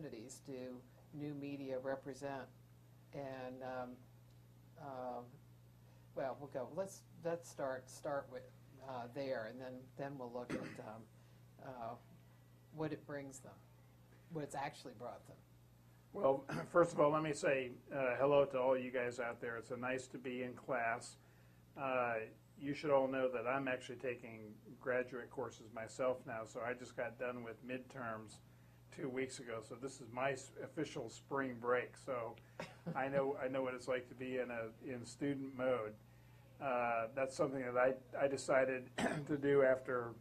opportunities do new media represent? And well, we'll go. Let's start with there, and then we'll look at what it brings them, what it's actually brought them. Well, first of all, let me say hello to all you guys out there. It's nice to be in class. You should all know that I'm actually taking graduate courses myself now, so I just got done with midterms 2 weeks ago, so this is my official spring break. So I know what it's like to be in student mode. That's something that I decided to do after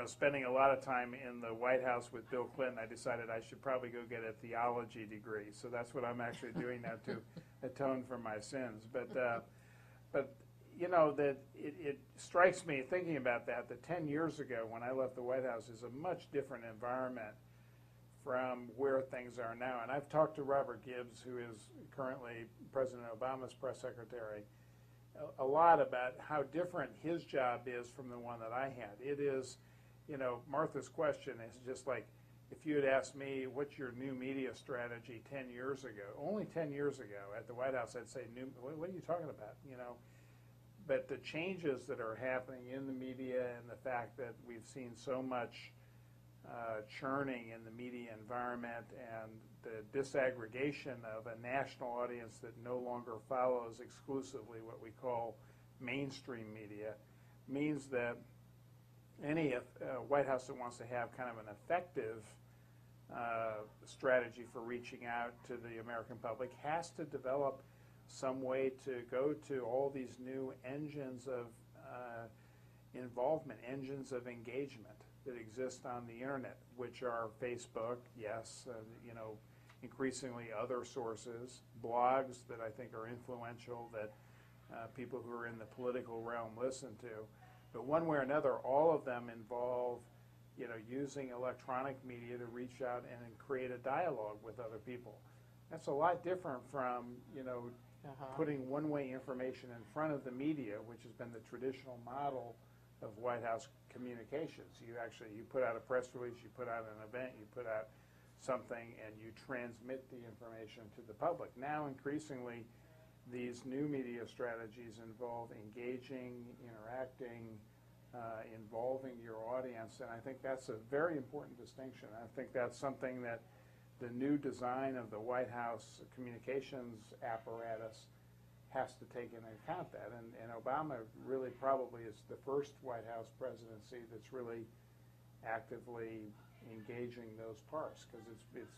spending a lot of time in the White House with Bill Clinton. I decided I should probably go get a theology degree. So that's what I'm actually doing now to atone for my sins. But that it strikes me thinking about that 10 years ago when I left the White House is a much different environment from where things are now. And I've talked to Robert Gibbs, who is currently President Obama's press secretary, a lot about how different his job is from the one that I had. It is, Martha's question is just like if you had asked me, what's your new media strategy 10 years ago? Only 10 years ago at the White House, I'd say, what are you talking about? But the changes that are happening in the media and the fact that we've seen so much churning in the media environment and the disaggregation of a national audience that no longer follows exclusively what we call mainstream media means that any White House that wants to have kind of an effective strategy for reaching out to the American public has to develop some way to go to all these new engines of involvement, engines of engagement that exist on the internet, which are Facebook, yes, increasingly other sources, blogs that I think are influential that people who are in the political realm listen to. But one way or another, all of them involve using electronic media to reach out and create a dialogue with other people. That's a lot different from putting one-way information in front of the media, which has been the traditional model of White House communications. You put out a press release, you put out an event, you put out something, and you transmit the information to the public. Now, increasingly, these new media strategies involve engaging, interacting, involving your audience, and I think that's a very important distinction. I think that's something that the new design of the White House communications apparatus has to take into account that. And Obama really probably is the first White House presidency that's really actively engaging those parts, because it's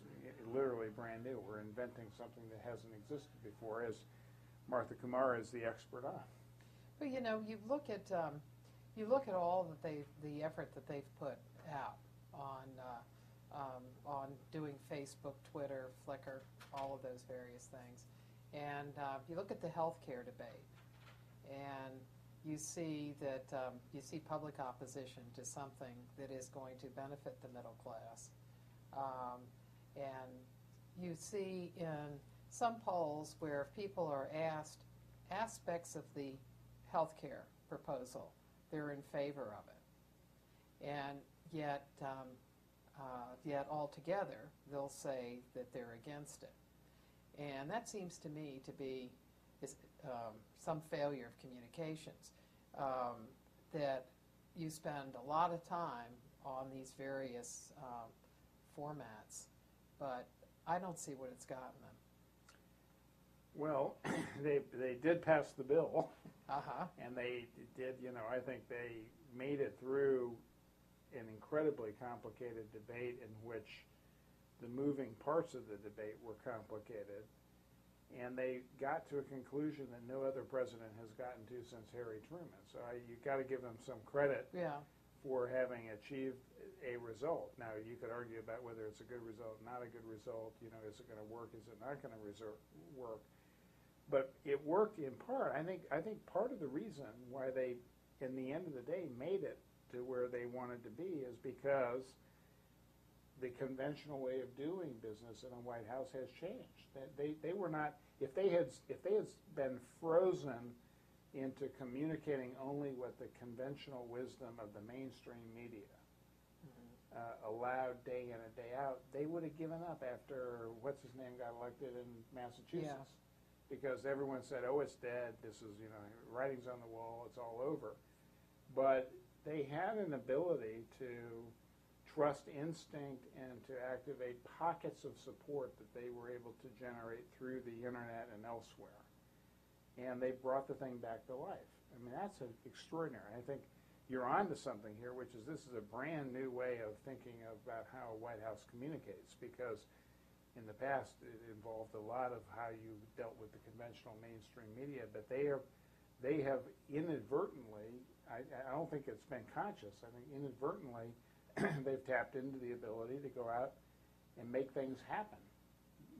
literally brand new. We're inventing something that hasn't existed before, as Martha Kumar is the expert on. But you look at all that the effort that they've put out on doing Facebook, Twitter, Flickr, all of those various things. And you look at the healthcare debate, and you see that public opposition to something that is going to benefit the middle class. And you see in some polls where if people are asked aspects of the healthcare proposal, they're in favor of it. And yet altogether, they'll say that they're against it. And that seems to me to be some failure of communications, that you spend a lot of time on these various formats, but I don't see what it's gotten them. Well, they did pass the bill, and they did, I think they made it through an incredibly complicated debate in which the moving parts of the debate were complicated, and they got to a conclusion that no other president has gotten to since Harry Truman. So you got to give them some credit for having achieved a result. Now, you could argue about whether it's a good result, not a good result. Is it going to work? Is it not going to work? But it worked in part. I think part of the reason why they, in the end of the day, made it to where they wanted to be is because the conventional way of doing business in a White House has changed. They were not, if they had been frozen into communicating only with the conventional wisdom of the mainstream media, allowed day in and day out, they would have given up after what's his name got elected in Massachusetts, because everyone said, "Oh, it's dead. This is writing's on the wall. It's all over." But they had an ability to trust instinct and to activate pockets of support that they were able to generate through the internet and elsewhere. And they brought the thing back to life. I mean, that's extraordinary. I think you're onto something here, which is this is a brand new way of thinking about how a White House communicates, because in the past it involved a lot of how you dealt with the conventional mainstream media, but they have inadvertently, I don't think it's been conscious, I think inadvertently they've tapped into the ability to go out and make things happen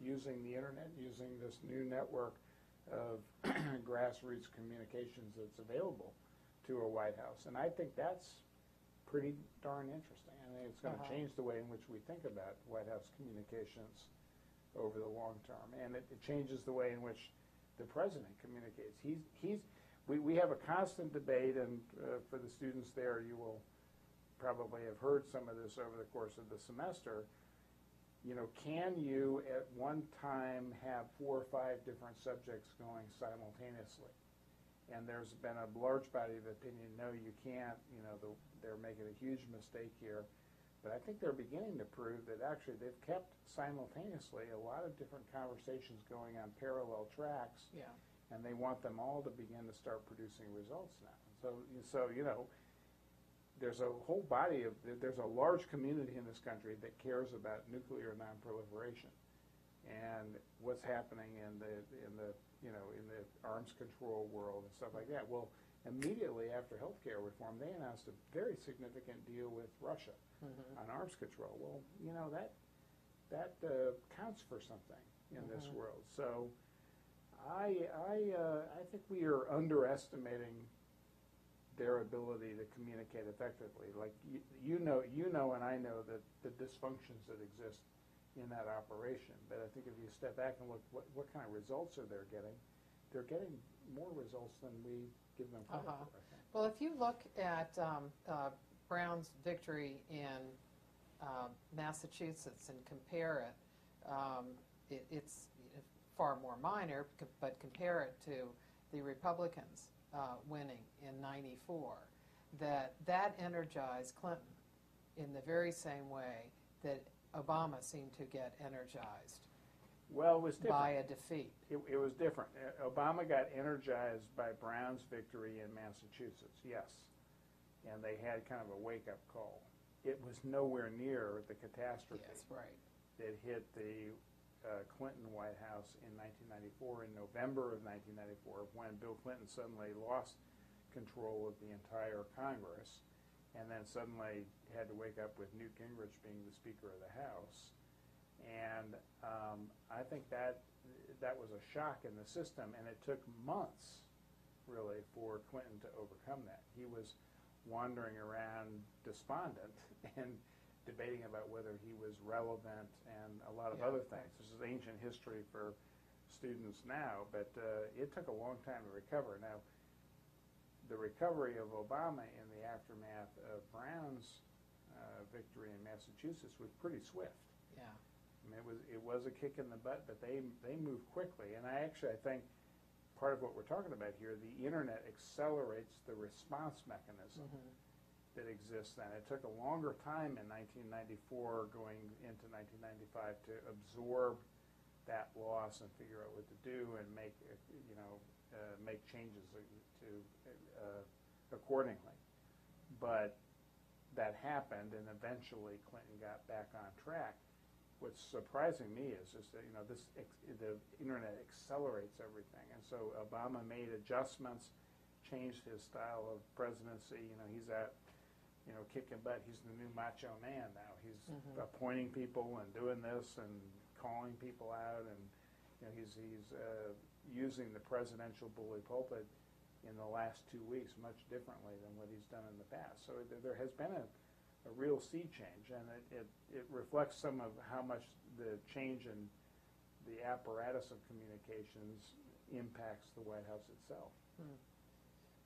using the internet, using this new network of grassroots communications that's available to a White House. And I think that's pretty darn interesting. I think it's going to change the way in which we think about White House communications over the long term. And it changes the way in which the president communicates. We have a constant debate, and for the students there, you will probably have heard some of this over the course of the semester. Can you at one time have 4 or 5 different subjects going simultaneously? And there's been a large body of opinion, no, you can't. They're making a huge mistake here. But I think they're beginning to prove that actually they've kept simultaneously a lot of different conversations going on parallel tracks. Yeah. And they want them all to begin to start producing results now. So there's a whole body of, there's a large community in this country that cares about nuclear nonproliferation and what's happening in the arms control world and stuff like that. Well, immediately after healthcare reform, they announced a very significant deal with Russia on arms control. Well, that counts for something in this world. So I think we are underestimating their ability to communicate effectively. Like you know, and I know that the dysfunctions that exist in that operation. But I think if you step back and look what kind of results are they're getting more results than we give them credit for, I think. Well, if you look at Brown's victory in Massachusetts and compare it, it's far more minor, but compare it to the Republicans winning in '94, that energized Clinton in the very same way that Obama seemed to get energized. Well, it was different. By a defeat. It was different. Obama got energized by Brown's victory in Massachusetts, yes. And they had kind of a wake-up call. It was nowhere near the catastrophe that hit the Clinton White House in 1994, in November of 1994, when Bill Clinton suddenly lost control of the entire Congress and then suddenly had to wake up with Newt Gingrich being the Speaker of the House. And I think that was a shock in the system, and it took months, really, for Clinton to overcome that. He was wandering around despondent and debating about whether he was relevant and a lot of other things. This is ancient history for students now, but it took a long time to recover. Now, the recovery of Obama in the aftermath of Brown's victory in Massachusetts was pretty swift. Yeah. I mean, it was a kick in the butt, but they moved quickly. And I think part of what we're talking about here, the internet accelerates the response mechanism that exists then. It took a longer time in 1994 going into 1995 to absorb that loss and figure out what to do and make changes to accordingly. But that happened, and eventually Clinton got back on track. What's surprising me is just that the internet accelerates everything, and so Obama made adjustments, changed his style of presidency. He's at kicking butt. He's the new macho man now. He's appointing people and doing this and calling people out, and he's using the presidential bully pulpit in the last 2 weeks much differently than what he's done in the past. So there has been a real sea change, and it reflects some of how much the change in the apparatus of communications impacts the White House itself.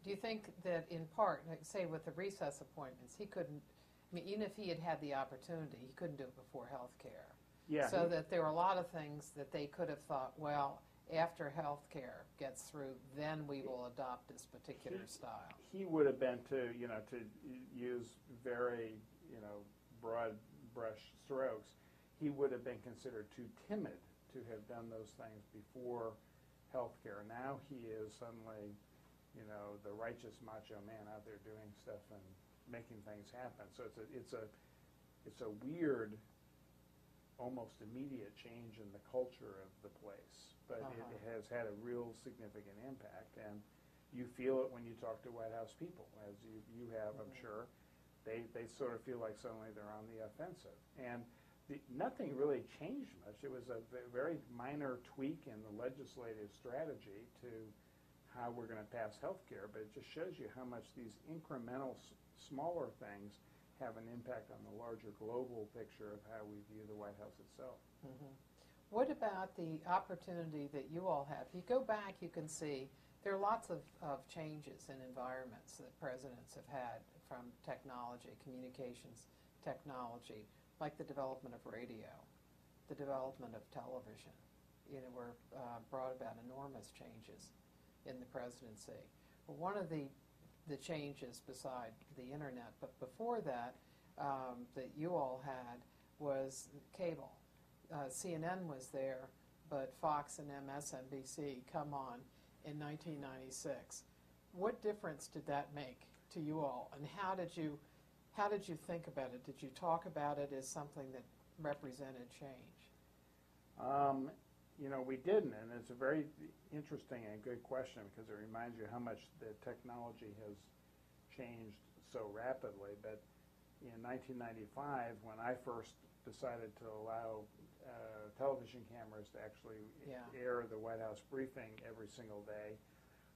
Do you think that in part, like say with the recess appointments, he couldn't I mean, even if he had had the opportunity, he couldn't do it before health care. Yeah, So that there were a lot of things that they could have thought, well, after health care gets through, then we will adopt this particular style. he would have been to use very broad brush strokes. He would have been considered too timid to have done those things before health care. Now he is suddenly the righteous macho man out there doing stuff and making things happen. So it's a weird, almost immediate change in the culture of the place, but it has had a real significant impact, and you feel it when you talk to White House people, as you have, I'm sure. They sort of feel like suddenly they're on the offensive, and nothing really changed much. It was a very minor tweak in the legislative strategy to how we're going to pass health care, but it just shows you how much these incremental, smaller things have an impact on the larger global picture of how we view the White House itself. Mm-hmm. What about the opportunity that you all have? If you go back, you can see there are lots of changes in environments that presidents have had, from technology, communications technology, like the development of radio, the development of television. Were brought about enormous changes in the presidency. Well, one of the changes beside the internet, but before that, that you all had was cable. CNN was there, but Fox and MSNBC come on in 1996. What difference did that make to you all, and how did you think about it? Did you talk about it as something that represented change? We didn't, and it's a very interesting and good question, because it reminds you how much the technology has changed so rapidly. But in 1995, when I first decided to allow television cameras to actually air the White House briefing every single day,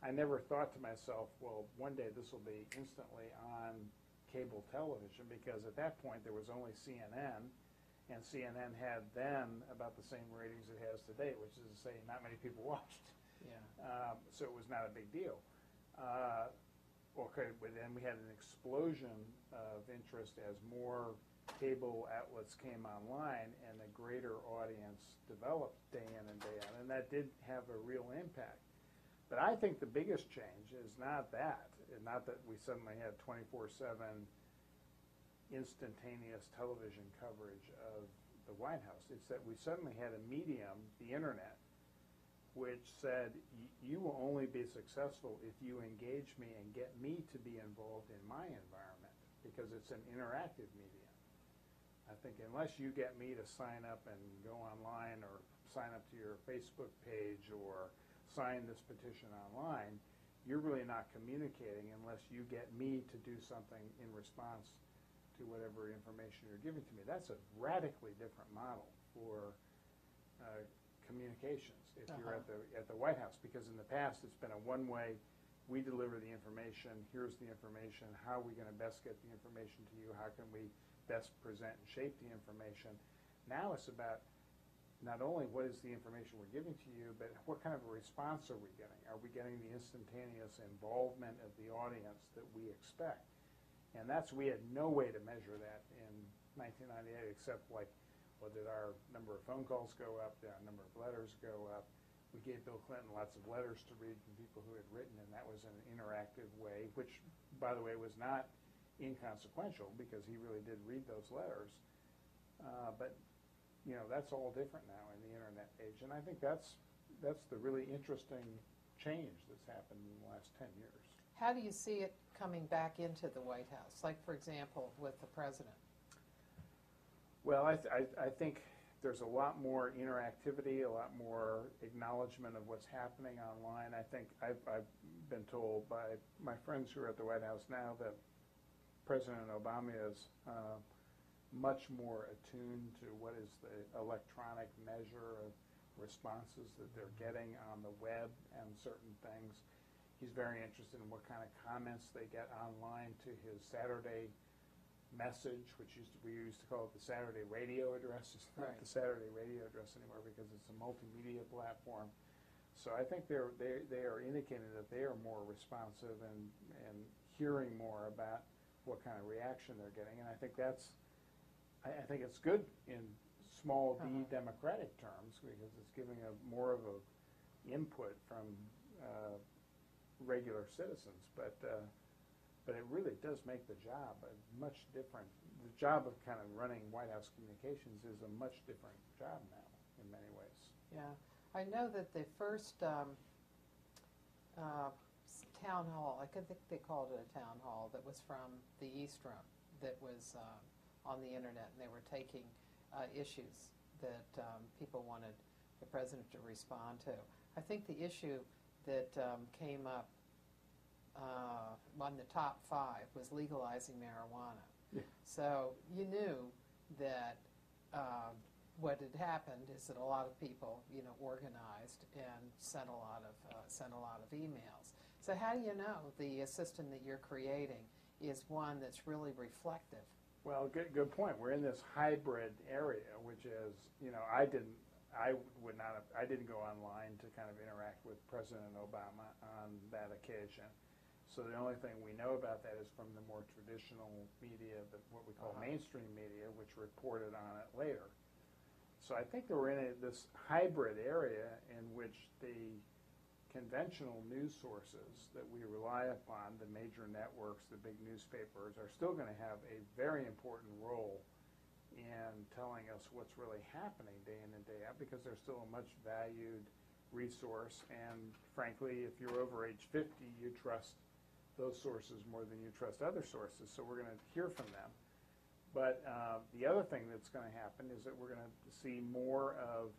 I never thought to myself, well, one day this will be instantly on cable television, because at that point there was only CNN, and CNN had then about the same ratings it has today, which is to say not many people watched. Yeah. So it was not a big deal. Then we had an explosion of interest as more cable outlets came online, and a greater audience developed day in and day out, and that did have a real impact. But I think the biggest change is not that we suddenly have 24/7 instantaneous television coverage of the White House. It's that we suddenly had a medium, the internet, which said, you will only be successful if you engage me and get me to be involved in my environment, because it's an interactive medium. I think unless you get me to sign up and go online, or sign up to your Facebook page, or sign this petition online, you're really not communicating unless you get me to do something in response to whatever information you're giving to me. That's a radically different model for communications if you're at the White House, because in the past it's been a one-way, we deliver the information, here's the information, how are we going to best get the information to you, how can we best present and shape the information. Now it's about not only what is the information we're giving to you, but what kind of a response are we getting? Are we getting the instantaneous involvement of the audience that we expect? And we had no way to measure that in 1998, except like, well, did our number of phone calls go up? Did our number of letters go up? We gave Bill Clinton lots of letters to read from people who had written, and that was an interactive way, which, by the way, was not inconsequential, because he really did read those letters. But that's all different now in the internet age, and I think that's the really interesting change that's happened in the last 10 years. How do you see it coming back into the White House, like, for example, with the president? Well, I think there's a lot more interactivity, a lot more acknowledgement of what's happening online. I think I've been told by my friends who are at the White House now that President Obama is much more attuned to what is the electronic measure of responses that they're getting on the web and certain things. He's very interested in what kind of comments they get online to his Saturday message, which we used to call it the Saturday radio address. It's not the Saturday radio address anymore, because it's a multimedia platform. So I think they are indicating that they are more responsive and hearing more about what kind of reaction they're getting. And I think I think it's good in small d democratic terms because it's giving more of a input from regular citizens. But it really does make the job much different. The job of kind of running White House communications is a much different job now in many ways. Yeah. I know that the first town hall, I think they called it a town hall, that was from the East Room, that was on the internet, and they were taking issues that people wanted the president to respond to. I think the issue that came up on the top 5 was legalizing marijuana. Yeah. So you knew that what had happened is that a lot of people, organized and sent a lot of emails. So how do you know the system that you're creating is one that's really reflective? Well, good point. We're in this hybrid area, which is, I didn't go online to kind of interact with President Obama on that occasion. So the only thing we know about that is from the more traditional media, what we call mainstream media, which reported on it later. So I think that we're in this hybrid area in which the conventional news sources that we rely upon, the major networks, the big newspapers, are still going to have a very important role in telling us what's really happening day in and day out, because they're still a much valued resource. And frankly, if you're over age 50, you trust those sources more than you trust other sources. So we're going to hear from them. But the other thing that's going to happen is that we're going to see more of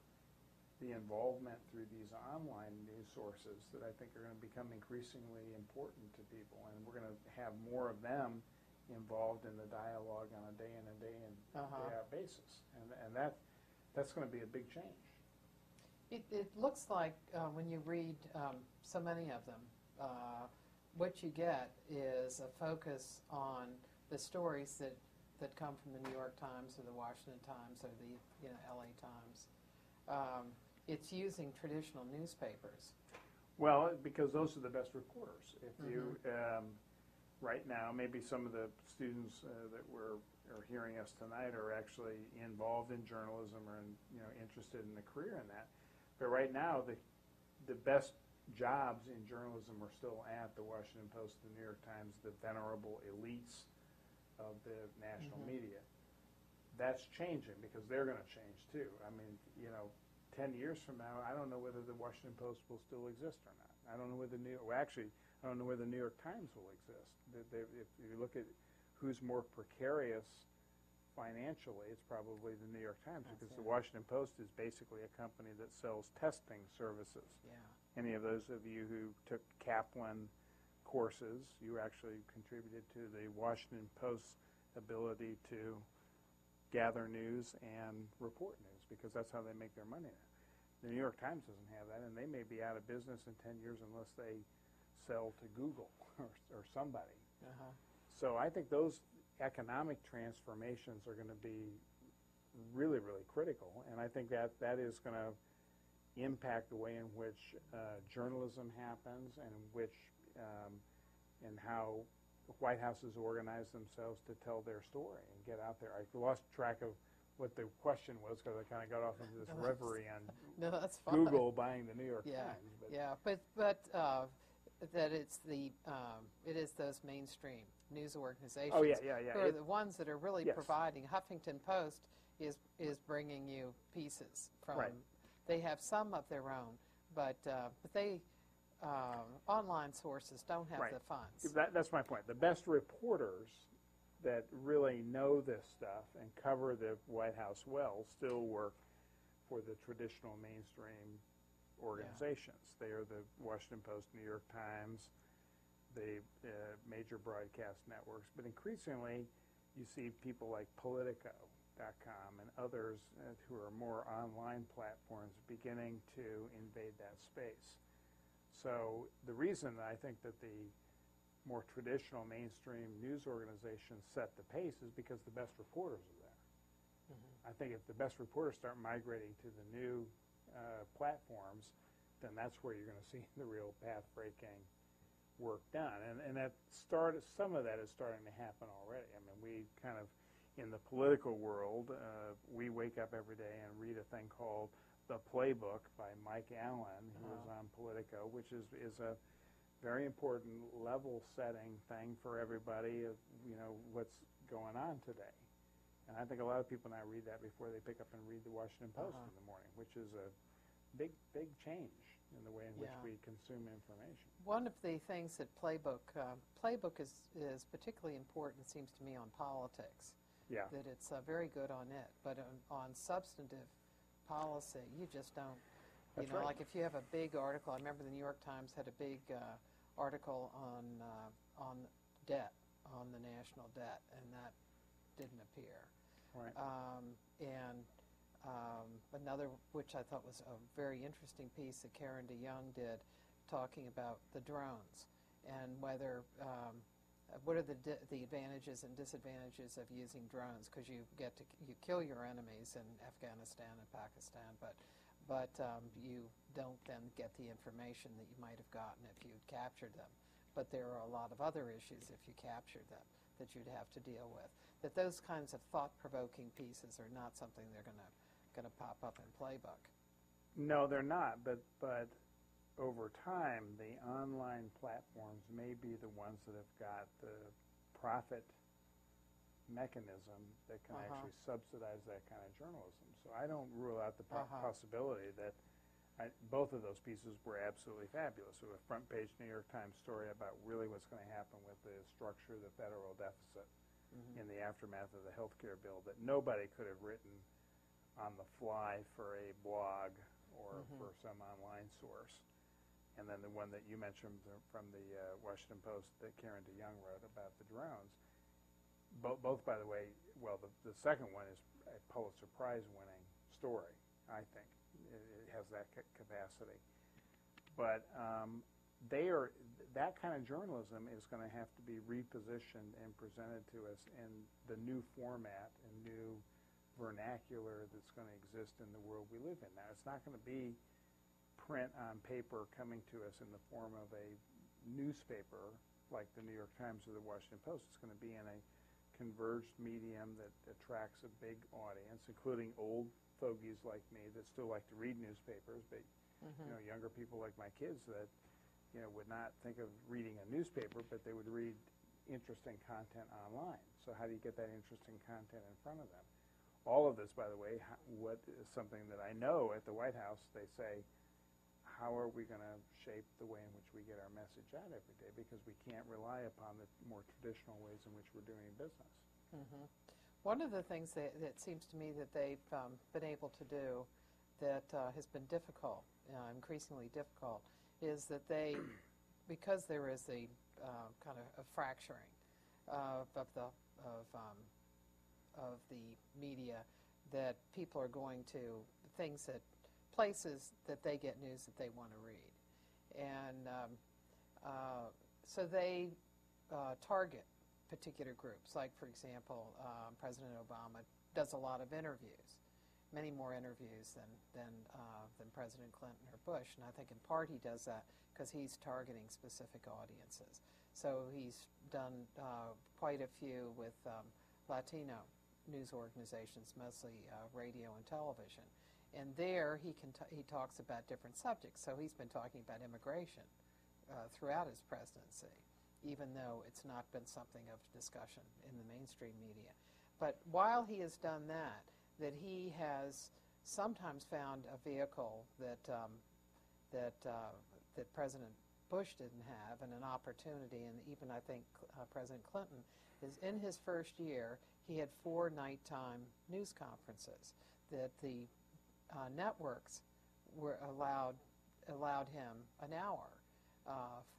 the involvement through these online news sources that I think are going to become increasingly important to people, and we're going to have more of them involved in the dialogue on a day in and day out basis, and that's going to be a big change. It looks like when you read so many of them, what you get is a focus on the stories that come from the New York Times or the Washington Times or the LA Times. It's using traditional newspapers. Well, because those are the best reporters. If you right now, maybe some of the students that are hearing us tonight are actually involved in journalism or interested in a career in that. But right now, the best jobs in journalism are still at the Washington Post, the New York Times, the venerable elites of the national media. That's changing because they're going to change too. I mean, 10 years from now, I don't know whether the Washington Post will still exist or not. I don't know whether I don't know whether the New York Times will exist. If you look at who's more precarious financially, it's probably the New York Times, because the Washington Post is basically a company that sells testing services. Yeah. Any of those of you who took Kaplan courses, you actually contributed to the Washington Post's ability to gather news and report news, because that's how they make their money. The New York Times doesn't have that, and they may be out of business in 10 years unless they sell to Google or somebody. So I think those economic transformations are going to be really, really critical, and I think that is going to impact the way in which journalism happens, and and how White Houses organize themselves to tell their story and get out there. I lost track of what the question was because I kind of got off into this reverie on that's fine. Google buying the New York Times. But that it is those mainstream news organizations. Oh, yeah. Who are the ones that are really providing. Huffington Post is bringing you pieces from. Right. They have some of their own, but they online sources don't have the funds. That's my point. The best reporters that really know this stuff and cover the White House well still work for the traditional mainstream organizations. They are the Washington Post, New York Times, the major broadcast networks. But increasingly, you see people like Politico.com and others who are more online platforms beginning to invade that space. So the reason I think that the more traditional mainstream news organizations set the pace is because the best reporters are there. I think if the best reporters start migrating to the new platforms, then that's where you're going to see the real path-breaking work done. And some of that is starting to happen already. I mean, we kind of, in the political world, we wake up every day and read a thing called The Playbook by Mike Allen, who was on Politico, which is a very important level-setting thing for everybody of, what's going on today. And I think a lot of people now read that before they pick up and read the Washington Post in the morning, which is a big change in the way in which we consume information. One of the things that Playbook is particularly important, it seems to me, on politics. Yeah. That it's very good on it, but on substantive policy, you just don't. That's right. Like if you have a big article, I remember the New York Times had a big article on debt, on the national debt, and that didn't appear. Right. Another, which I thought was a very interesting piece that Karen DeYoung did, talking about the drones and whether what are the advantages and disadvantages of using drones, because you kill your enemies in Afghanistan and Pakistan, but you don't then get the information that you might have gotten if you'd captured them. But there are a lot of other issues if you captured them that you'd have to deal with. That those kinds of thought-provoking pieces are not something they're going to pop up in Playbook. No, they're not. But over time, the online platforms may be the ones that have got the profit mechanism that can actually subsidize that kind of journalism. So I don't rule out the possibility that both of those pieces were absolutely fabulous. So a front-page New York Times story about really what's going to happen with the structure of the federal deficit in the aftermath of the health care bill that nobody could have written on the fly for a blog or for some online source. And then the one that you mentioned from the Washington Post that Karen DeYoung wrote about the drones. Both, by the way, well, the second one is a Pulitzer Prize-winning story, I think. It has that capacity. But that kind of journalism is going to have to be repositioned and presented to us in the new format and new vernacular that's going to exist in the world we live in now. It's not going to be print on paper coming to us in the form of a newspaper like the New York Times or the Washington Post. It's going to be in a converged medium that attracts a big audience, including old fogies like me that still like to read newspapers, but younger people like my kids that would not think of reading a newspaper, but they would read interesting content online. So how do you get that interesting content in front of them? All of this, by the way, what is something that I know at the White House, they say, how are we going to shape the way in which we get our message out every day? Because we can't rely upon the more traditional ways in which we're doing business. One of the things that seems to me that they've been able to do that has been difficult, increasingly difficult, is that they, because there is a kind of a fracturing of the media, that people are going to places that they get news that they want to read. And so they target particular groups. Like, for example, President Obama does a lot of interviews, many more interviews than President Clinton or Bush. And I think in part he does that because he's targeting specific audiences. So he's done quite a few with Latino news organizations, mostly radio and television. And there he talks about different subjects. So he's been talking about immigration throughout his presidency, even though it's not been something of discussion in the mainstream media. But while he has done that he has sometimes found a vehicle that President Bush didn't have, and an opportunity, and even I think President Clinton, is in his first year, he had 4 nighttime news conferences that the networks were allowed him an hour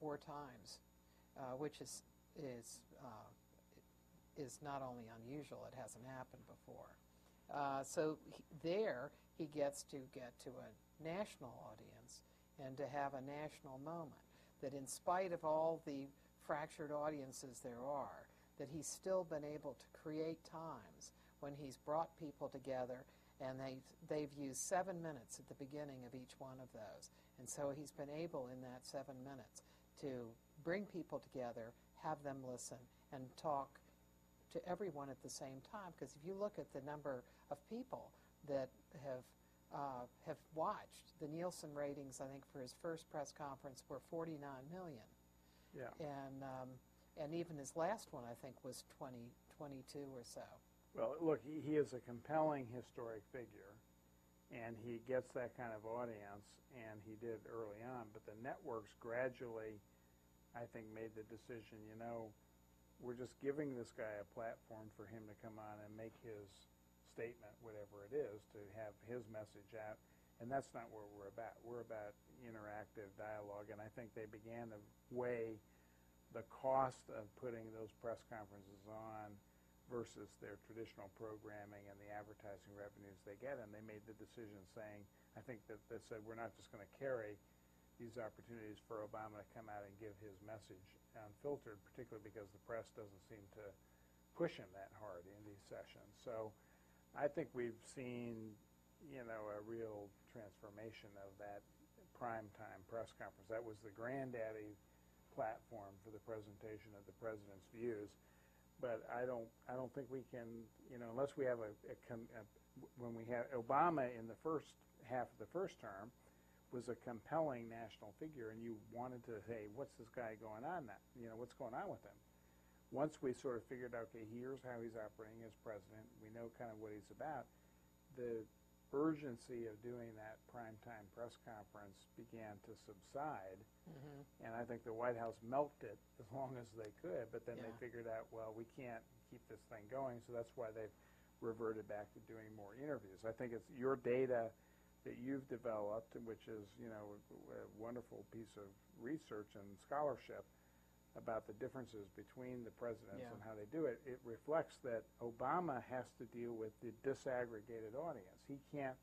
4 times, which is not only unusual, it hasn't happened before. So there he gets to get to a national audience and to have a national moment, that in spite of all the fractured audiences there are, that he's still been able to create times when he's brought people together, and they've used 7 minutes at the beginning of each one of those. And so he's been able in that 7 minutes to bring people together, have them listen, and talk to everyone at the same time. Because if you look at the number of people that have watched, the Nielsen ratings, I think, for his first press conference were 49 million. Yeah. And even his last one, I think, was 22 or so. Well, look, he is a compelling historic figure, and he gets that kind of audience, and he did early on. But the networks gradually, I think, made the decision, we're just giving this guy a platform for him to come on and make his statement, whatever it is, to have his message out. And that's not what we're about. We're about interactive dialogue, and I think they began to weigh the cost of putting those press conferences on versus their traditional programming and the advertising revenues they get, and they made the decision saying, I think that they said, we're not just going to carry these opportunities for Obama to come out and give his message unfiltered, particularly because the press doesn't seem to push him that hard in these sessions. So I think we've seen, a real transformation of that primetime press conference. That was the granddaddy platform for the presentation of the president's views. But I don't think we can, unless we have when we had Obama in the first half of the first term was a compelling national figure, and you wanted to say, what's this guy going on now? What's going on with him? Once we sort of figured out, okay, here's how he's operating as president, we know kind of what he's about, the urgency of doing that primetime press conference began to subside, and I think the White House milked it as long as they could, but then they figured out, well, we can't keep this thing going, so that's why they've reverted back to doing more interviews. I think it's your data that you've developed, which is, a wonderful piece of research and scholarship about the differences between the presidents and how they do it. It reflects that Obama has to deal with the disaggregated audience. He can't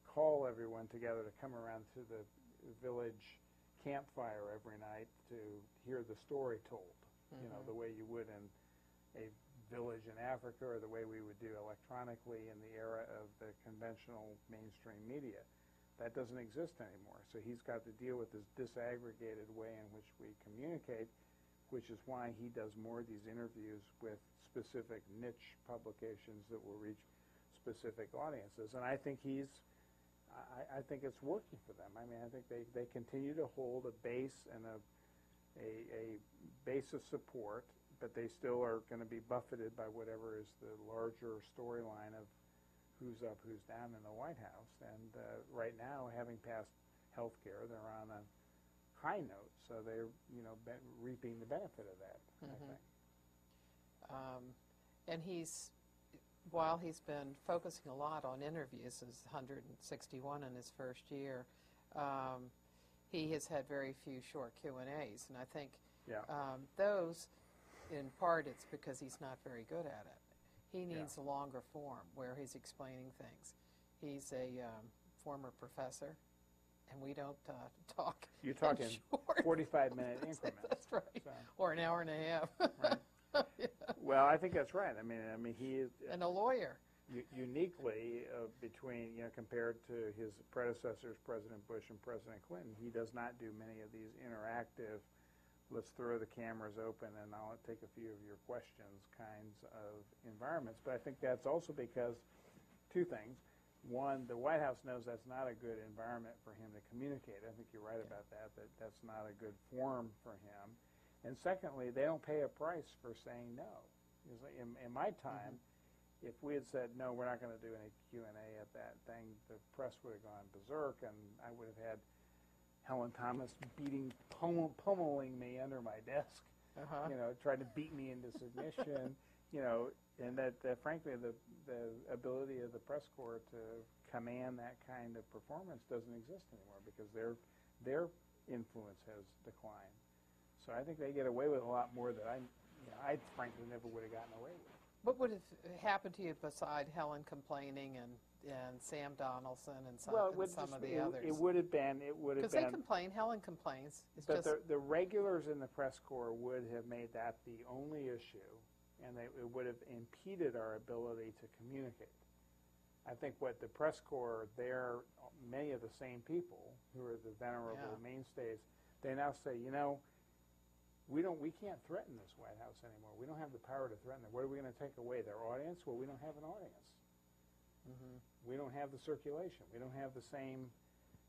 call everyone together to come around to the village campfire every night to hear the story told, the way you would in a village in Africa or the way we would do electronically in the era of the conventional mainstream media. That doesn't exist anymore. So he's got to deal with this disaggregated way in which we communicate, which is why he does more of these interviews with specific niche publications that will reach specific audiences. And I think I think it's working for them. I mean, I think they continue to hold a base and a base of support, but they still are going to be buffeted by whatever is the larger storyline of who's up, who's down in the White House. And right now, having passed health care, they're on a high note, so they're reaping the benefit of that, I think. And while he's been focusing a lot on interviews, his 161 in his first year, he has had very few short Q&As, and I think those, in part, it's because he's not very good at it. He needs a longer form where he's explaining things. He's a former professor, and we don't talk. You talk in 45-minute increments. That's right, so. Or an hour and a half. Right. Well, I think that's right. I mean, he is and a lawyer. Uniquely between compared to his predecessors, President Bush and President Clinton, he does not do many of these interactive, let's throw the cameras open and I'll take a few of your questions kinds of environments. But I think that's also because two things. One, the White House knows that's not a good environment for him to communicate. I think you're right about that that's not a good forum for him. And secondly, they don't pay a price for saying no. In my time, if we had said, no, we're not going to do any Q&A at that thing, the press would have gone berserk, and I would have had Helen Thomas pummeling me under my desk, trying to beat me into submission, and that frankly, the ability of the press corps to command that kind of performance doesn't exist anymore because their influence has declined. So I think they get away with a lot more that I frankly never would have gotten away with. What would have happened to you beside Helen complaining and Sam Donaldson and some of the others? It would have been. Because they complain. Helen complains. But the regulars in the press corps would have made that the only issue, and it would have impeded our ability to communicate. I think what the press corps, many of the same people who are the venerable mainstays, they now say, we can't threaten this White House anymore. We don't have the power to threaten them. What are we going to take away? Their audience? Well, we don't have an audience. Mm-hmm. We don't have the circulation. We don't have the same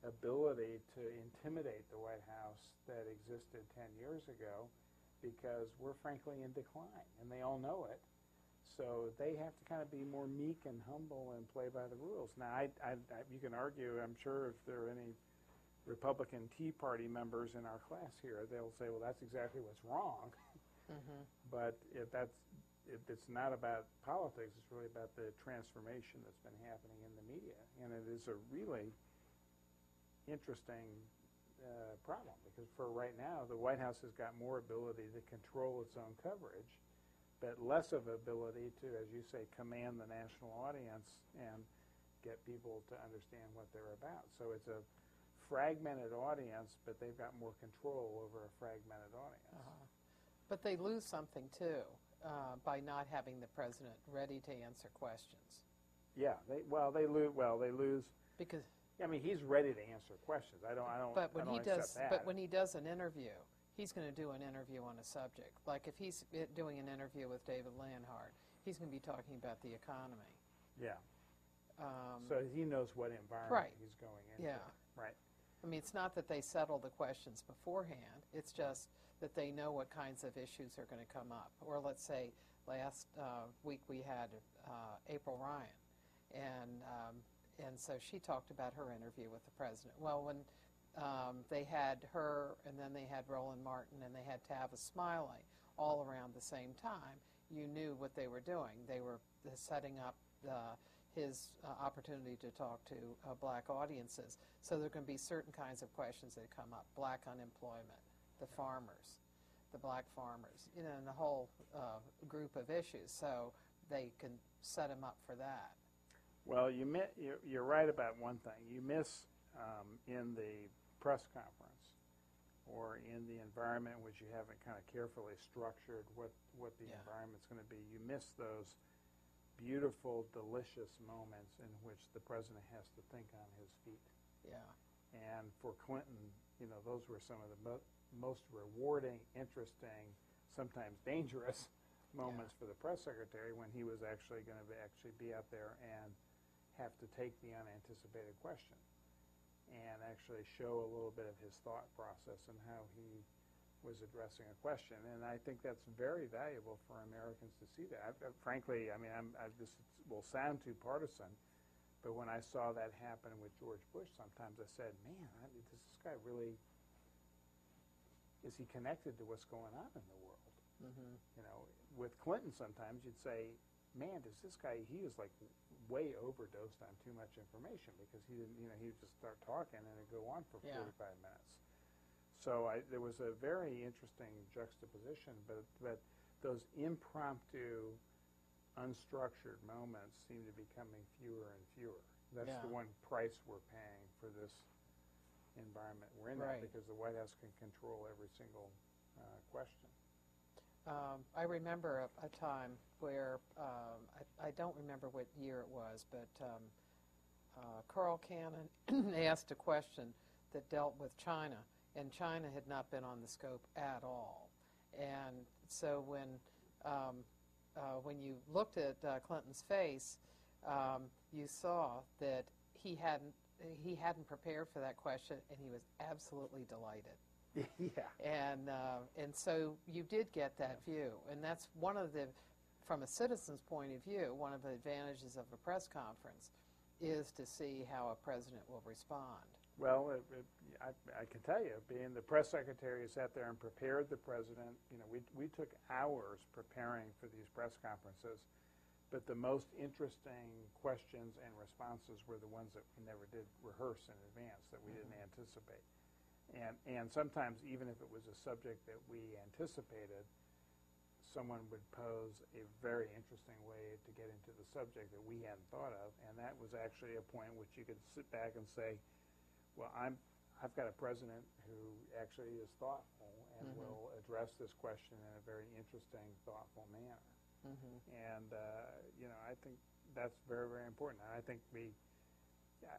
ability to intimidate the White House that existed 10 years ago because we're frankly in decline, and they all know it. So they have to kind of be more meek and humble and play by the rules. Now, you can argue, I'm sure if there are any Republican Tea Party members in our class here, they'll say, well, that's exactly what's wrong. Mm-hmm. But if it's not about politics, it's really about the transformation that's been happening in the media. And it is a really interesting problem because for right now, the White House has got more ability to control its own coverage, but less of ability to, as you say, command the national audience and get people to understand what they're about. So it's a fragmented audience, but they've got more control over a fragmented audience. But they lose something, too, by not having the president ready to answer questions. Yeah, they lose. Because I mean, he's ready to answer questions. I don't accept that. But when he does an interview, he's going to do an interview on a subject. Like if he's doing an interview with David Landhart, he's going to be talking about the economy. Yeah. So he knows what environment right. he's going into. Yeah. Right. I mean, it's not that they settle the questions beforehand. It's just that they know what kinds of issues are going to come up. Or let's say last week we had April Ryan, and so she talked about her interview with the president. Well, when they had her, and then they had Roland Martin, and they had Tavis Smiley all around the same time, you knew what they were doing. They were setting up his opportunity to talk to black audiences. So there are going to be certain kinds of questions that come up: black unemployment, the farmers, the black farmers, and a whole group of issues. So they can set him up for that. Well, you're right about one thing. You miss in the press conference or in the environment in which you haven't kind of carefully structured what the environment's going to be. You miss those beautiful, delicious moments in which the president has to think on his feet. Yeah. And for Clinton, those were some of the most rewarding, interesting, sometimes dangerous moments for the press secretary when he was actually going to be out there and have to take the unanticipated question and actually show a little bit of his thought process and how he was addressing a question. And I think that's very valuable for Americans to see that. Frankly, I mean, this will sound too partisan, but when I saw that happen with George Bush, sometimes I said, man, does this guy really, is he connected to what's going on in the world? Mm-hmm. With Clinton sometimes you'd say, man, does this guy, he was like way overdosed on too much information because he didn't, he would just start talking and it'd go on for 45 minutes. So there was a very interesting juxtaposition, but those impromptu, unstructured moments seem to be becoming fewer and fewer. That's the one price we're paying for this environment we're in now, because the White House can control every single question. I remember a time where, I don't remember what year it was, but Carl Cannon asked a question that dealt with China, and China had not been on the scope at all. And so when you looked at Clinton's face, you saw that he hadn't prepared for that question, and he was absolutely delighted. Yeah. And so you did get that view, and that's one of the, from a citizen's point of view, one of the advantages of a press conference is to see how a president will respond. Well, I can tell you, being the press secretary who sat there and prepared the president, we took hours preparing for these press conferences, but the most interesting questions and responses were the ones that we never did rehearse in advance, that we didn't anticipate. And sometimes, even if it was a subject that we anticipated, someone would pose a very interesting way to get into the subject that we hadn't thought of, and that was actually a point which you could sit back and say, well, I've got a president who actually is thoughtful and will address this question in a very interesting, thoughtful manner. And, I think that's very, very important. And I think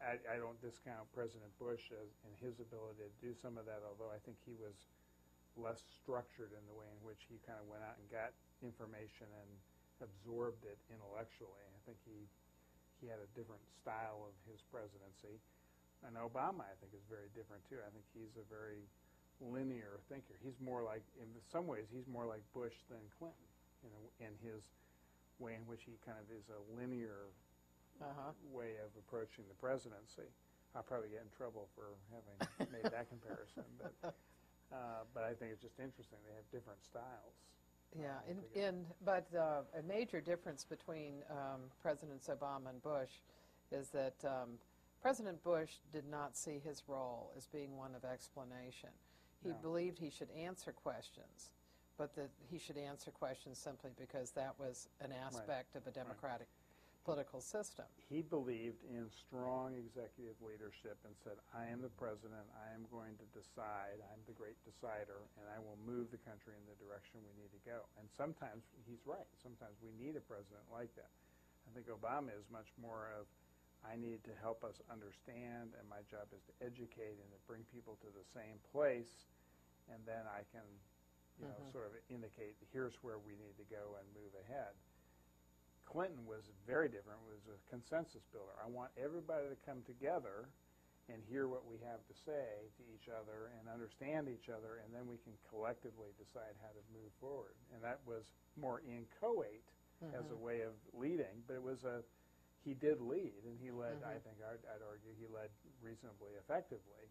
I don't discount President Bush in his ability to do some of that, although I think he was less structured in the way in which he kind of went out and got information and absorbed it intellectually. I think he had a different style of his presidency. And Obama, I think, is very different, too. I think he's a very linear thinker. He's more like, in some ways, he's more like Bush than Clinton, in his way in which he kind of is a linear way of approaching the presidency. I'll probably get in trouble for having made that comparison, but I think it's just interesting. They have different styles. Yeah, but a major difference between Presidents Obama and Bush is that President Bush did not see his role as being one of explanation. He believed he should answer questions, but that he should answer questions simply because that was an aspect of a democratic political system. He believed in strong executive leadership and said, I am the president, I am going to decide, I'm the great decider, and I will move the country in the direction we need to go. And sometimes he's right. Sometimes we need a president like that. I think Obama is much more of, I need to help us understand, and my job is to educate and to bring people to the same place, and then I can sort of indicate, here's where we need to go and move ahead. Clinton was very different, was a consensus builder. I want everybody to come together and hear what we have to say to each other and understand each other, and then we can collectively decide how to move forward. And that was more inchoate as a way of leading, but it was he did lead, and he led, I think, I'd argue, he led reasonably effectively.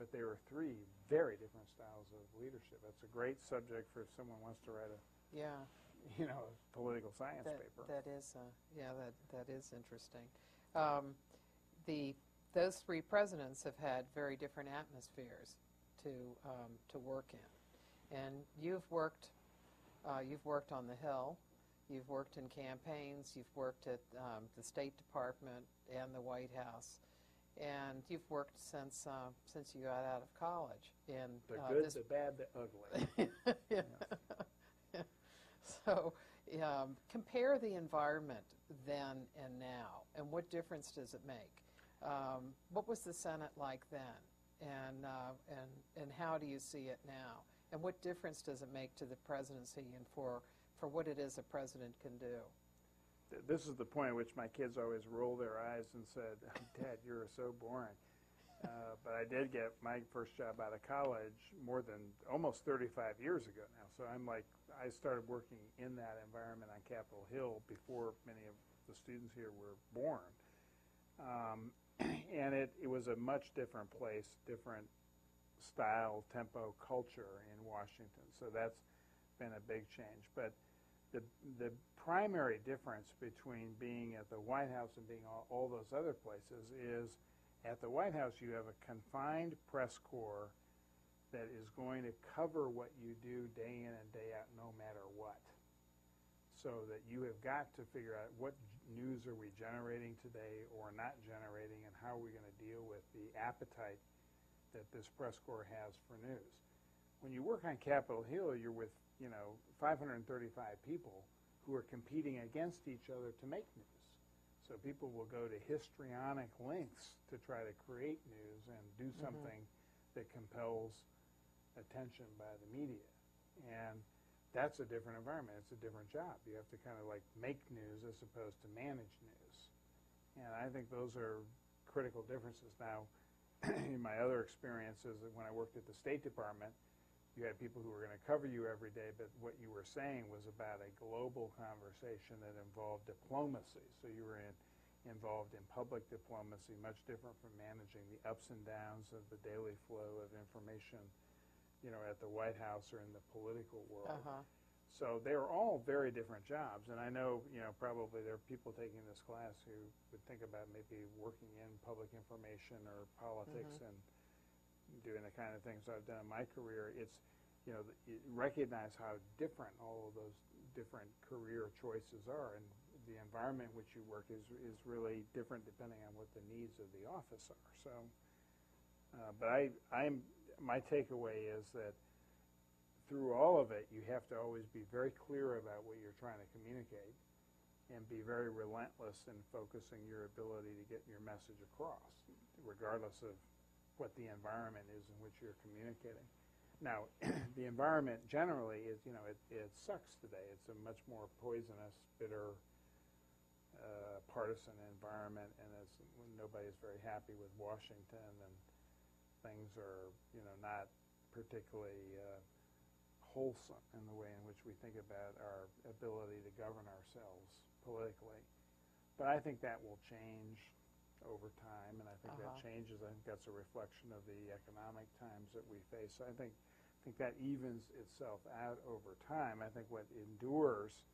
But there were three very different styles of leadership. That's a great subject for if someone wants to write a political science paper. That is, that is interesting. Those three presidents have had very different atmospheres to work in, and you've worked on the Hill, you've worked in campaigns, you've worked at the State Department and the White House, and you've worked since you got out of college. In the good, the bad, the ugly. Yes. So compare the environment then and now, and what difference does it make? What was the Senate like then, and how do you see it now? And what difference does it make to the presidency and for what it is a president can do? This is the point at which my kids always roll their eyes and said, Dad, you're so boring. But I did get my first job out of college more than almost 35 years ago now. So I started working in that environment on Capitol Hill before many of the students here were born. And it was a much different place, different style, tempo, culture in Washington. So that's been a big change. But the primary difference between being at the White House and being all those other places is at the White House you have a confined press corps that is going to cover what you do day in and day out no matter what. So that you have got to figure out what news are we generating today or not generating, and how are we going to deal with the appetite that this press corps has for news. When you work on Capitol Hill, you're with 535 people who are competing against each other to make news. So people will go to histrionic lengths to try to create news and do something that compels attention by the media. And that's a different environment. It's a different job. You have to kind of make news as opposed to manage news. And I think those are critical differences. Now, in my other experiences, when I worked at the State Department, you had people who were going to cover you every day, but what you were saying was about a global conversation that involved diplomacy. So you were involved in public diplomacy, much different from managing the ups and downs of the daily flow of information, at the White House or in the political world. So they were all very different jobs. And I know, probably there are people taking this class who would think about maybe working in public information or politics and doing the kind of things I've done in my career. It's, recognize how different all of those different career choices are, and the environment in which you work is really different depending on what the needs of the office are. So, but my takeaway is that through all of it, you have to always be very clear about what you're trying to communicate and be very relentless in focusing your ability to get your message across, regardless of what the environment is in which you're communicating. Now, the environment generally is, it sucks today. It's a much more poisonous, bitter, partisan environment, and nobody's very happy with Washington, and things are, not particularly wholesome in the way in which we think about our ability to govern ourselves politically. But I think that will change over time, and I think that changes. I think that's a reflection of the economic times that we face. So I think that evens itself out over time. I think what endures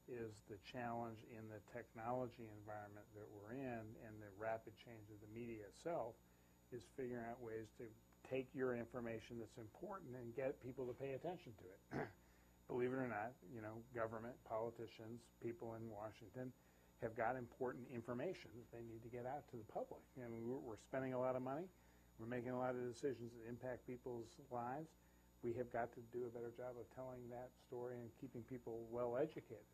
is the challenge in the technology environment that we're in, and the rapid change of the media itself is figuring out ways to take your information that's important and get people to pay attention to it. Believe it or not, government, politicians, people in Washington have got important information that they need to get out to the public. We're spending a lot of money. We're making a lot of decisions that impact people's lives. We have got to do a better job of telling that story and keeping people well educated.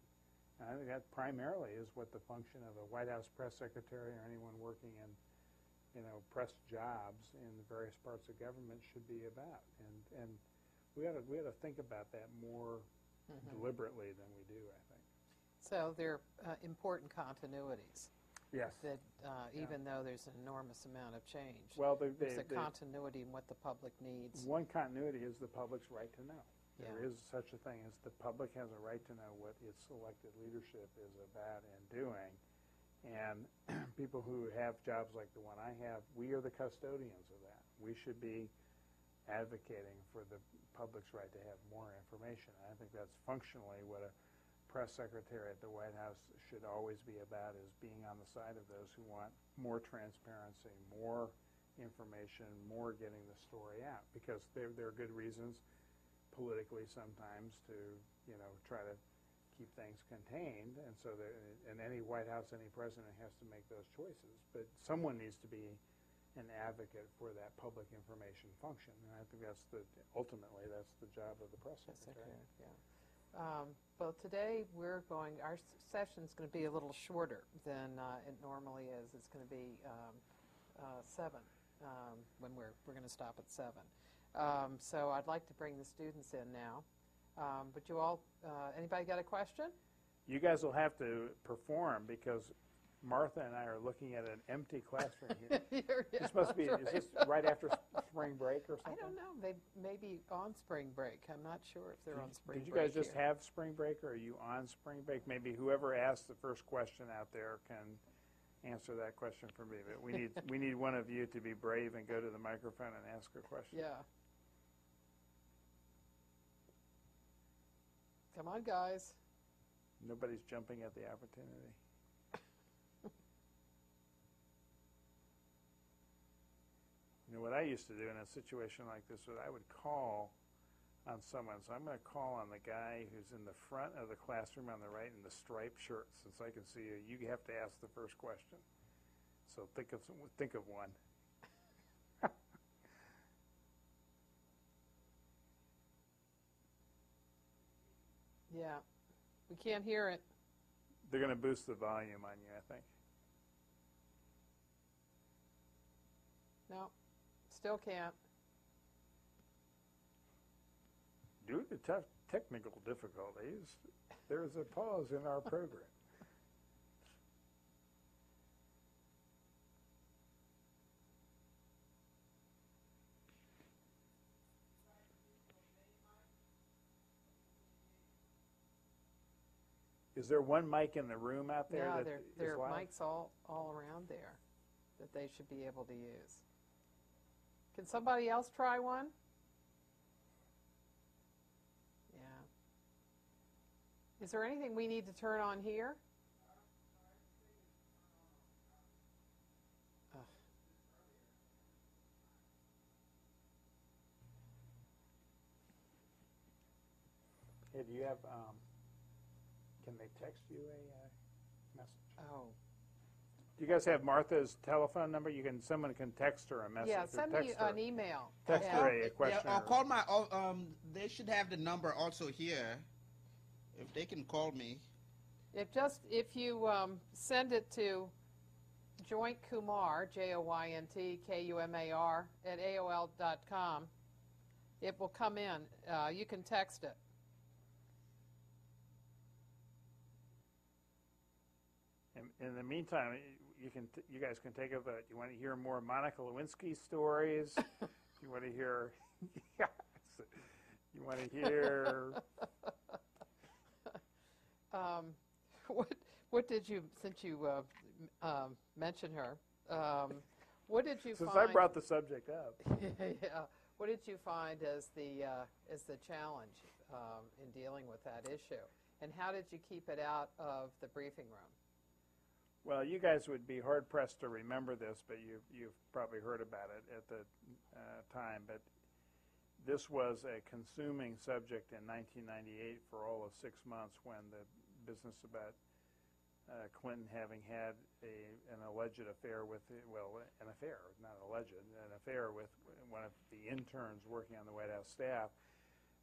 And I think that primarily is what the function of a White House press secretary or anyone working in press jobs in the various parts of government should be about. And we ought to think about that more deliberately than we do, I think. So there are important continuities. Yes. That even though there's an enormous amount of change, well, there's a continuity in what the public needs. One continuity is the public's right to know. Yeah. There is such a thing as the public has a right to know what its elected leadership is about and doing. And people who have jobs like the one I have, we are the custodians of that. We should be advocating for the public's right to have more information. And I think that's functionally what a press secretary at the White House should always be about, is being on the side of those who want more transparency, more information, more getting the story out. Because there are good reasons politically sometimes to, try to keep things contained. And so in any White House, any president has to make those choices. But someone needs to be an advocate for that public information function. And I think ultimately that's the job of the press secretary. Yeah. Well, today our session's going to be a little shorter than it normally is. It's going to be 7 when we're going to stop at 7. So I'd like to bring the students in now. But you all, anybody got a question? You guys will have to perform because Martha and I are looking at an empty classroom here. This must be, right. Is this right after spring break or something? I don't know. They may be on spring break. I'm not sure if they're on spring break. Did you guys just have spring break, or are you on spring break? Maybe whoever asked the first question out there can answer that question for me. But we need one of you to be brave and go to the microphone and ask a question. Yeah. Come on, guys. Nobody's jumping at the opportunity. What I used to do in a situation like this was I would call on someone. So I'm going to call on the guy who's in the front of the classroom on the right in the striped shirt. Since I can see you, you have to ask the first question. So think of one. Yeah, we can't hear it. They're going to boost the volume on you, I think. No, still can't. Due to tough technical difficulties, there's a pause in our program. Is there one mic in the room out there? Yeah, that there is are live? mics all around there that they should be able to use. Can somebody else try one? Yeah. Is there anything we need to turn on here? Ugh. Hey, do you have, can they text you a message? Oh. Do you guys have Martha's telephone number? Someone can text her a message. Yeah, or send text me her. an email. Text her a question. Yeah, or call my. They should have the number also here. If they can call me. If you send it to jointkumar, JoyntKumar, @AOL.com, It will come in. You can text it. In the meantime, you guys can take a vote. You want to hear more Monica Lewinsky stories? You want to hear? Yes. You want to hear? What did you, since you mentioned her, what did you Since find? I brought the subject up. Yeah. What did you find as the challenge in dealing with that issue? And how did you keep it out of the briefing room? Well, you guys would be hard-pressed to remember this, but you've probably heard about it at the time. But this was a consuming subject in 1998 for all of 6 months when the business about Clinton having had an alleged affair with, an affair, not alleged, an affair with one of the interns working on the White House staff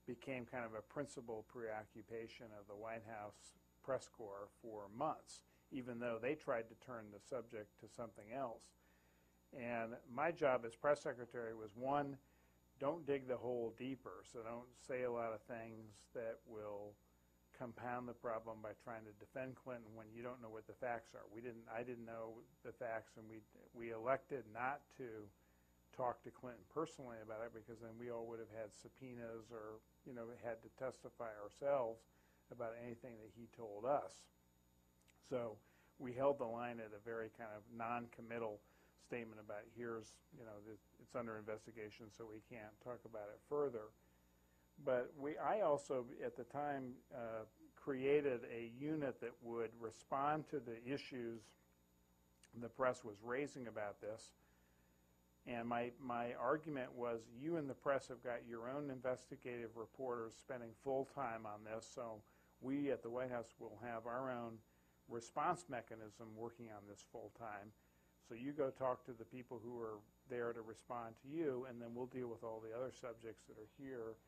became kind of a principal preoccupation of the White House press corps for months, even though they tried to turn the subject to something else. And my job as press secretary was, one, don't dig the hole deeper, so don't say a lot of things that will compound the problem by trying to defend Clinton when you don't know what the facts are. I didn't know the facts, and we elected not to talk to Clinton personally about it, because then we all would have had subpoenas or had to testify ourselves about anything that he told us. So we held the line at a very kind of non-committal statement about it's under investigation, so we can't talk about it further. But I also, at the time, created a unit that would respond to the issues the press was raising about this. And my argument was, you in the press have got your own investigative reporters spending full time on this, so we at the White House will have our own response mechanism working on this full time. So you go talk to the people who are there to respond to you, and then we'll deal with all the other subjects that are here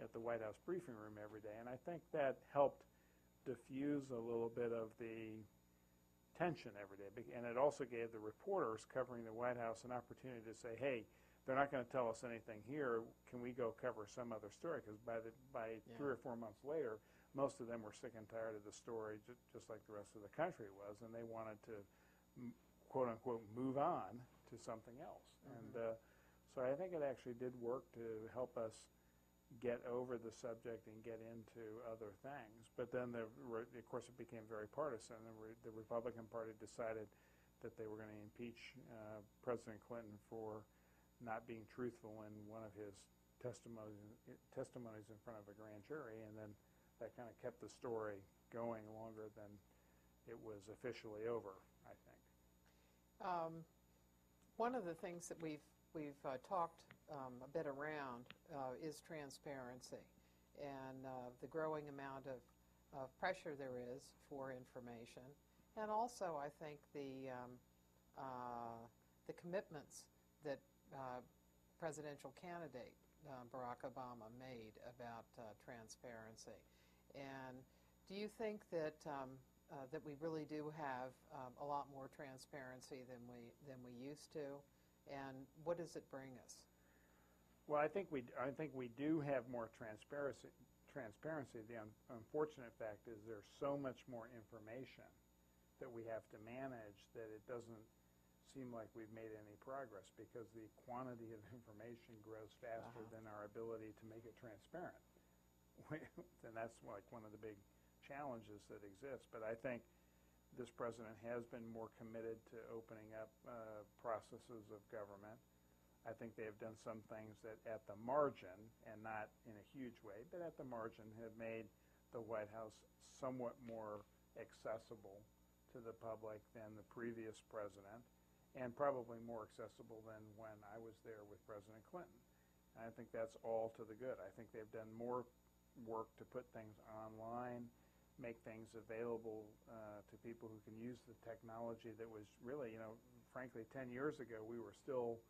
at the White House briefing room every day. And I think that helped diffuse a little bit of the tension every day. And it also gave the reporters covering the White House an opportunity to say, hey, they're not going to tell us anything here. Can we go cover some other story? Because by 3 or 4 months later, most of them were sick and tired of the story, just like the rest of the country was, and they wanted to, quote unquote, move on to something else. Mm-hmm. And so I think it actually did work to help us get over the subject and get into other things. But then, of course, it became very partisan. The Republican Party decided that they were going to impeach President Clinton for not being truthful in one of his testimonies in front of a grand jury, and then that kind of kept the story going longer than it was officially over, I think. One of the things that we've talked a bit around is transparency and the growing amount of pressure there is for information, and also I think the commitments that presidential candidate Barack Obama made about transparency. And do you think that that we really do have a lot more transparency than we used to? And what does it bring us? Well, I think we do have more transparency. The unfortunate fact is there's so much more information that we have to manage that it doesn't seem like we've made any progress, because the quantity of information grows faster than our ability to make it transparent. And that's like one of the big challenges that exist. But I think this president has been more committed to opening up processes of government. I think they have done some things that at the margin, and not in a huge way, but at the margin have made the White House somewhat more accessible to the public than the previous president, and probably more accessible than when I was there with President Clinton. And I think that's all to the good. I think they've done more work to put things online, make things available to people who can use the technology that was really, frankly, 10 years ago, we were still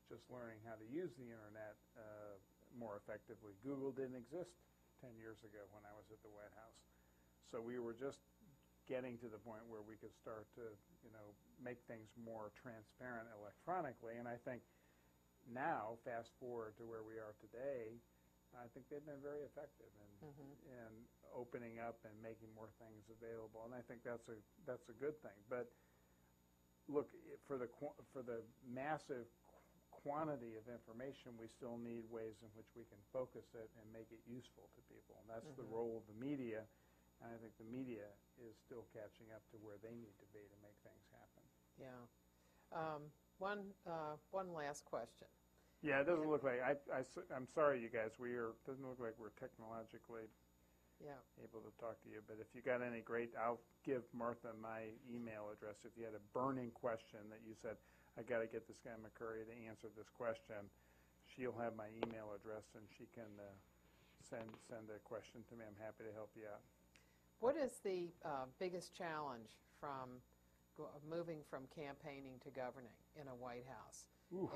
just learning how to use the internet more effectively. Google didn't exist 10 years ago when I was at the White House. So we were just getting to the point where we could start to, make things more transparent electronically. And I think now, fast forward to where we are today, I think they've been very effective in opening up and making more things available, and I think that's a good thing. But look, for the massive quantity of information, we still need ways in which we can focus it and make it useful to people, and that's the role of the media. And I think the media is still catching up to where they need to be to make things happen. Yeah. One last question. Yeah, it doesn't look like I'm sorry, you guys. Doesn't look like we're technologically able to talk to you. But if you got any I'll give Martha my email address. If you had a burning question that you said, I got to get this guy McCurry to answer this question, she'll have my email address and she can send a question to me. I'm happy to help you out. What is the biggest challenge from moving from campaigning to governing in a White House? Ooh.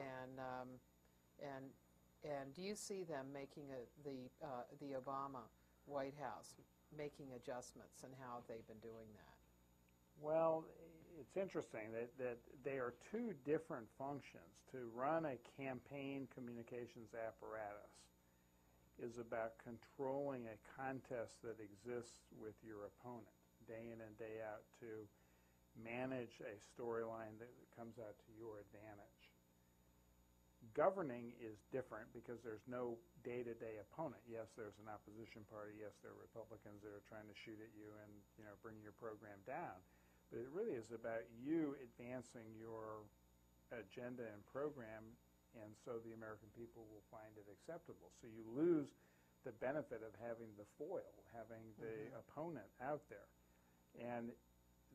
And do you see them making the Obama White House making adjustments, and how they've been doing that? Well, it's interesting that they are two different functions. To run a campaign communications apparatus is about controlling a contest that exists with your opponent day in and day out, to manage a storyline that comes out to your advantage. Governing is different because there's no day-to-day opponent. Yes, there's an opposition party. Yes, there are Republicans that are trying to shoot at you and bring your program down. But it really is about you advancing your agenda and program, and so the American people will find it acceptable. So you lose the benefit of having the foil, having the opponent out there. And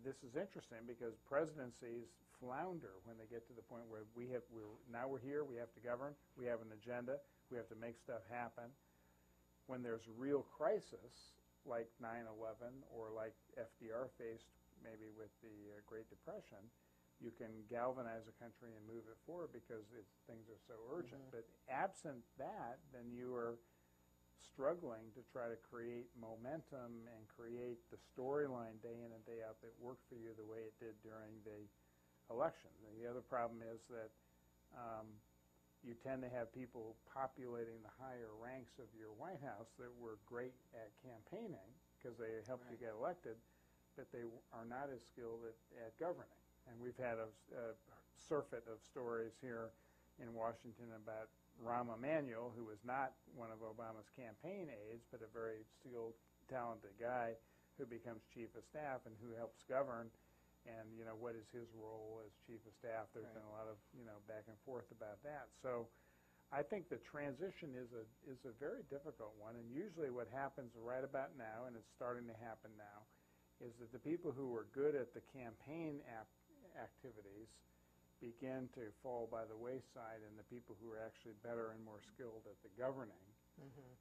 this is interesting because presidencies flounder when they get to the point where now we're here, we have to govern, we have an agenda, we have to make stuff happen. When there's a real crisis, like 9/11 or like FDR faced maybe with the Great Depression, you can galvanize a country and move it forward because things are so urgent. But absent that, then you are struggling to try to create momentum and create the storyline day in and day out that worked for you the way it did during the election. The other problem is that you tend to have people populating the higher ranks of your White House that were great at campaigning because they helped you get elected, but they are not as skilled at governing. And we've had a surfeit of stories here in Washington about Rahm Emanuel, who was not one of Obama's campaign aides, but a very skilled, talented guy who becomes chief of staff and who helps govern. And, what is his role as chief of staff? There's been a lot of, back and forth about that. So I think the transition is a very difficult one. And usually what happens right about now, and it's starting to happen now, is that the people who are good at the campaign activities begin to fall by the wayside, and the people who are actually better and more skilled at the governing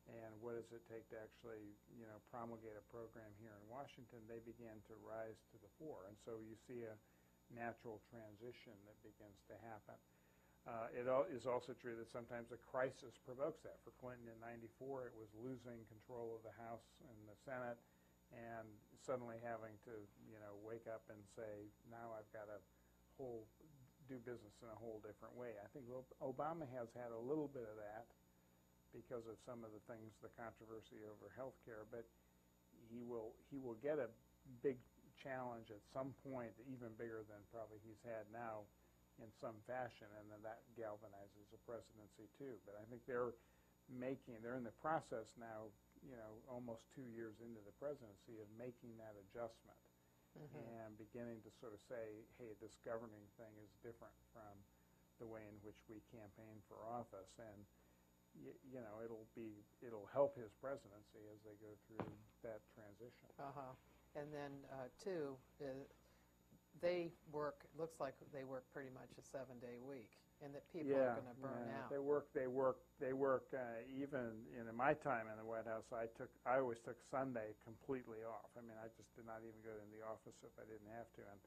and what does it take to actually promulgate a program here in Washington, they begin to rise to the fore. And so you see a natural transition that begins to happen. It is also true that sometimes a crisis provokes that. For Clinton in '94, it was losing control of the House and the Senate and suddenly having to wake up and say, now I've got to do business in a whole different way. I think Obama has had a little bit of that because of some of the things, the controversy over health care, but he will get a big challenge at some point, even bigger than probably he's had now in some fashion, and then that galvanizes a presidency too. But I think they're in the process now, almost 2 years into the presidency, of making that adjustment and beginning to sort of say, hey, this governing thing is different from the way in which we campaign for office. And it'll help his presidency as they go through that transition. And then looks like they work pretty much a 7-day week, and that people are going to burn out. They work even in my time in the White House. I always took Sunday completely off. I mean, I just did not even go in the office if I didn't have to, and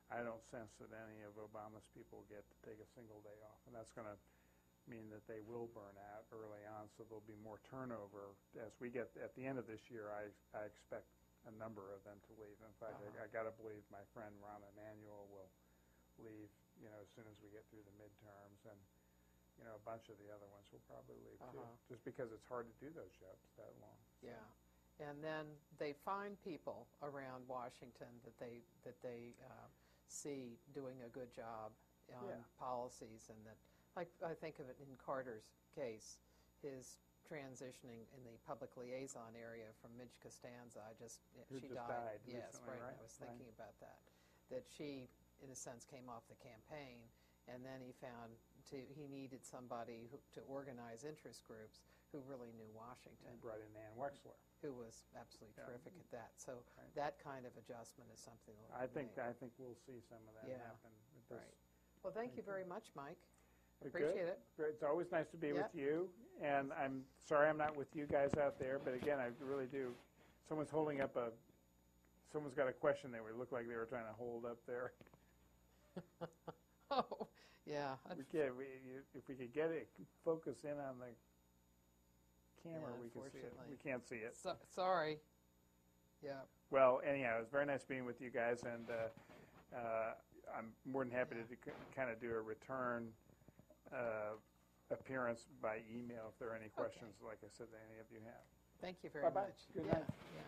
I don't sense that any of Obama's people get to take a single day off, and that's going to mean that they will burn out early on, so there'll be more turnover. As we get at the end of this year, I expect a number of them to leave. In fact, I got to believe my friend Rahm Emanuel will leave, as soon as we get through the midterms. And a bunch of the other ones will probably leave too, Uh-huh. just because it's hard to do those jobs that long. So. Yeah. And then they find people around Washington that they see doing a good job on Yeah. policies, and that, like I think of it in Carter's case, his transitioning in the public liaison area from Midge Costanza. Who She just died. died Yes, recently, right? I was thinking about that. That she, in a sense, came off the campaign, and then he found he needed somebody to organize interest groups who really knew Washington, And brought in Ann Wexler. who was absolutely Yeah. terrific at that. So Right. that kind of adjustment is something that I think made. we'll see some of that Yeah. happen with this. Right. Well, thank you very much, Mike. But Appreciate good. it. Great. It's always nice to be Yeah. with you, and I'm sorry I'm not with you guys out there, but again, I really do. Someone's got a question they look like they were trying to hold up there. Oh, yeah. If we could get it, focus in on the camera, Yeah, we can see it. unfortunately. We can't see it. Sorry. Yeah. Well, anyhow, it was very nice being with you guys, and I'm more than happy to kind of do a return appearance by email if there are any questions, like I said, that any of you have. Thank you very Bye-bye. much. Good Yeah, night. yeah.